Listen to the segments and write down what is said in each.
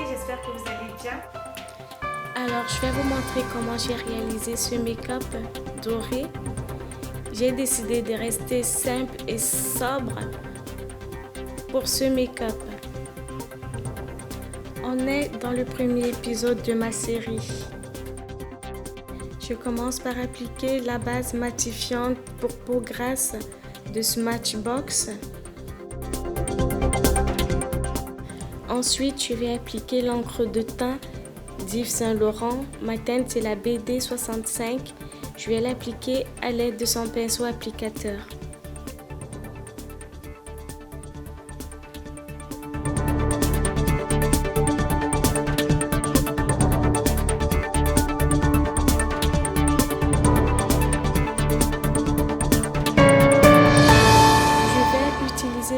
j'espère que vous allez bien. Alors, je vais vous montrer comment j'ai réalisé ce make-up doré. J'ai décidé de rester simple et sobre pour ce make-up. On est dans le premier épisode de ma série. Je commence par appliquer la base matifiante pour peau grasse de Smashbox. Ensuite, je vais appliquer l'encre de teint d'Yves Saint Laurent. Ma teinte, c'est la BD65. Je vais l'appliquer à l'aide de son pinceau applicateur.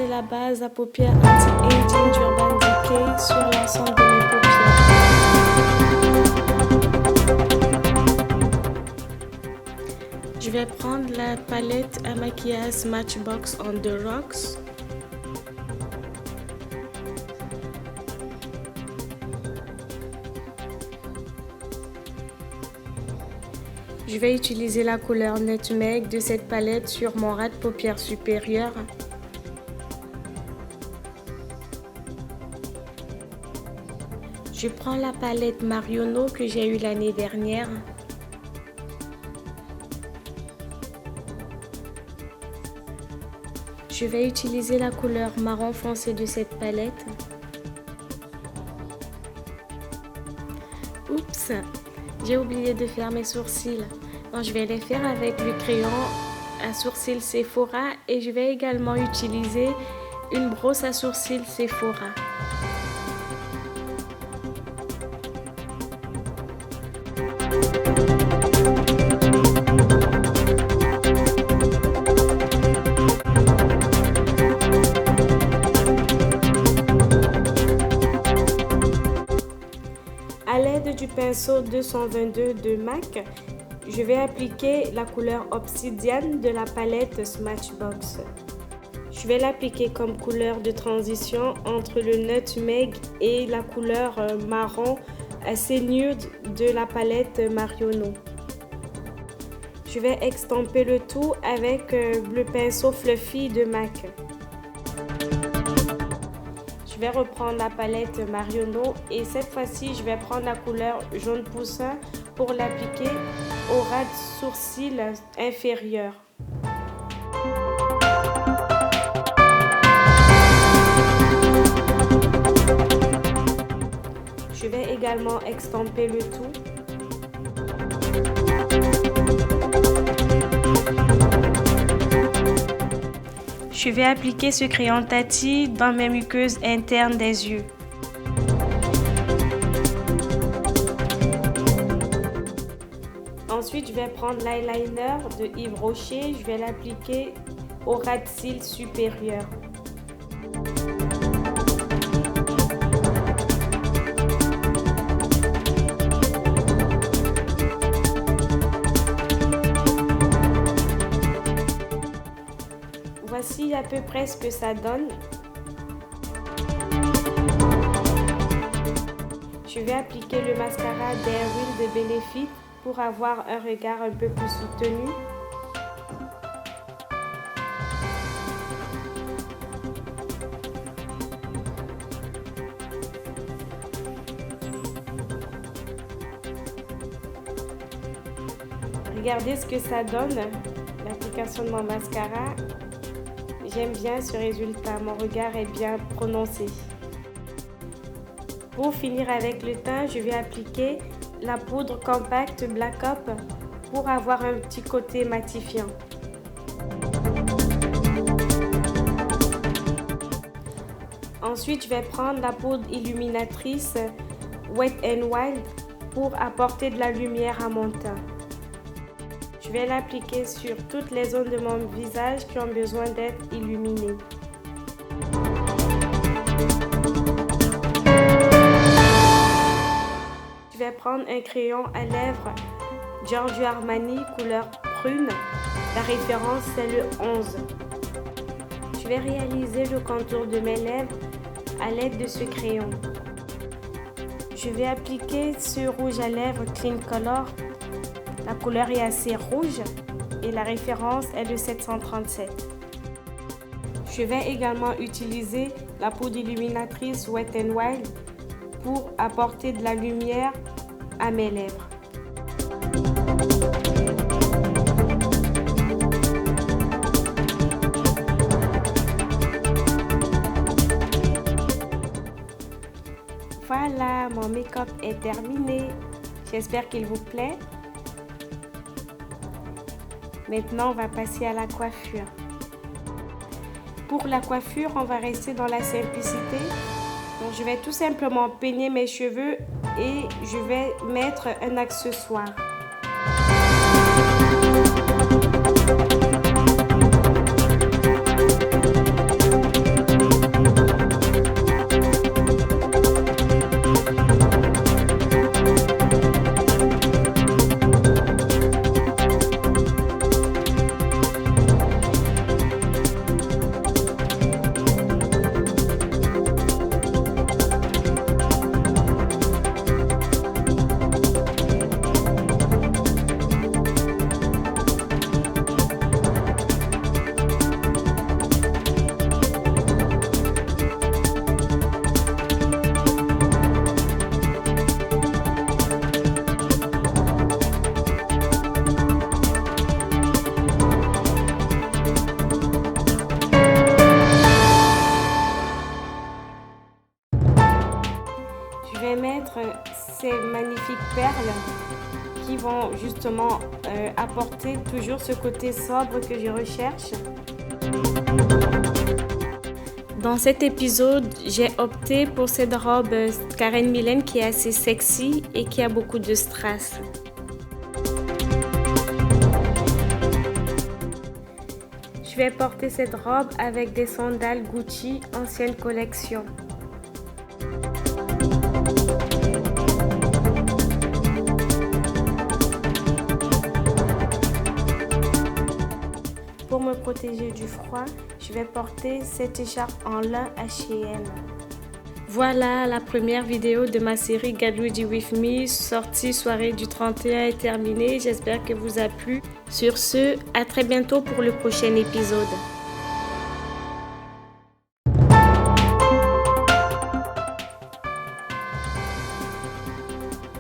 La base à paupières anti-aging d'Urban Decay sur l'ensemble de mes paupières. Je vais prendre la palette à maquillage Smashbox on the Rocks. Je vais utiliser la couleur Nutmeg de cette palette sur mon ras de paupières supérieur. Je prends la palette Marionneau que j'ai eue l'année dernière. Je vais utiliser la couleur marron foncé de cette palette. Oups, j'ai oublié de faire mes sourcils. Donc, je vais les faire avec le crayon à sourcils Sephora et je vais également utiliser une brosse à sourcils Sephora. À l'aide du pinceau 222 de MAC, je vais appliquer la couleur obsidienne de la palette Smashbox. Je vais l'appliquer comme couleur de transition entre le Nutmeg et la couleur marron assez nude de la palette Marionneau. Je vais extamper le tout avec le pinceau Fluffy de MAC. Je vais reprendre la palette Marionneau et cette fois-ci, je vais prendre la couleur jaune poussin pour l'appliquer au ras de sourcil inférieur. Je vais également extamper le tout. Je vais appliquer ce crayon Tati dans mes muqueuses internes des yeux. Ensuite, je vais prendre l'eyeliner de Yves Rocher. Je vais l'appliquer au ras de cils supérieur. Voici à peu près ce que ça donne. Je vais appliquer le mascara d'Airwill de Benefit pour avoir un regard un peu plus soutenu. Regardez ce que ça donne, l'application de mon mascara. J'aime bien ce résultat, mon regard est bien prononcé. Pour finir avec le teint, je vais appliquer la poudre compacte Black Up pour avoir un petit côté matifiant. Ensuite, je vais prendre la poudre illuminatrice Wet n Wild pour apporter de la lumière à mon teint. Je vais l'appliquer sur toutes les zones de mon visage qui ont besoin d'être illuminées. Je vais prendre un crayon à lèvres Giorgio Armani couleur prune. La référence c'est le 11. Je vais réaliser le contour de mes lèvres à l'aide de ce crayon. je vais appliquer ce rouge à lèvres Clean Color. La couleur est assez rouge et la référence est le 737. Je vais également utiliser la poudre illuminatrice Wet n Wild pour apporter de la lumière à mes lèvres. Voilà, mon make-up est terminé. J'espère qu'il vous plaît. Maintenant, on va passer à la coiffure. Pour la coiffure, on va rester dans la simplicité. Donc, je vais tout simplement peigner mes cheveux et je vais mettre un accessoire. Je vais mettre ces magnifiques perles qui vont justement apporter toujours ce côté sobre que je recherche. Dans cet épisode, j'ai opté pour cette robe Karen Millen qui est assez sexy et qui a beaucoup de strass. Je vais porter cette robe avec des sandales Gucci ancienne collection. Pour me protéger du froid, je vais porter cette écharpe en lin H&M. Voilà, la première vidéo de ma série Get Ready With Me, sortie soirée du 31 est terminée. J'espère que vous a plu. Sur ce, à très bientôt pour le prochain épisode.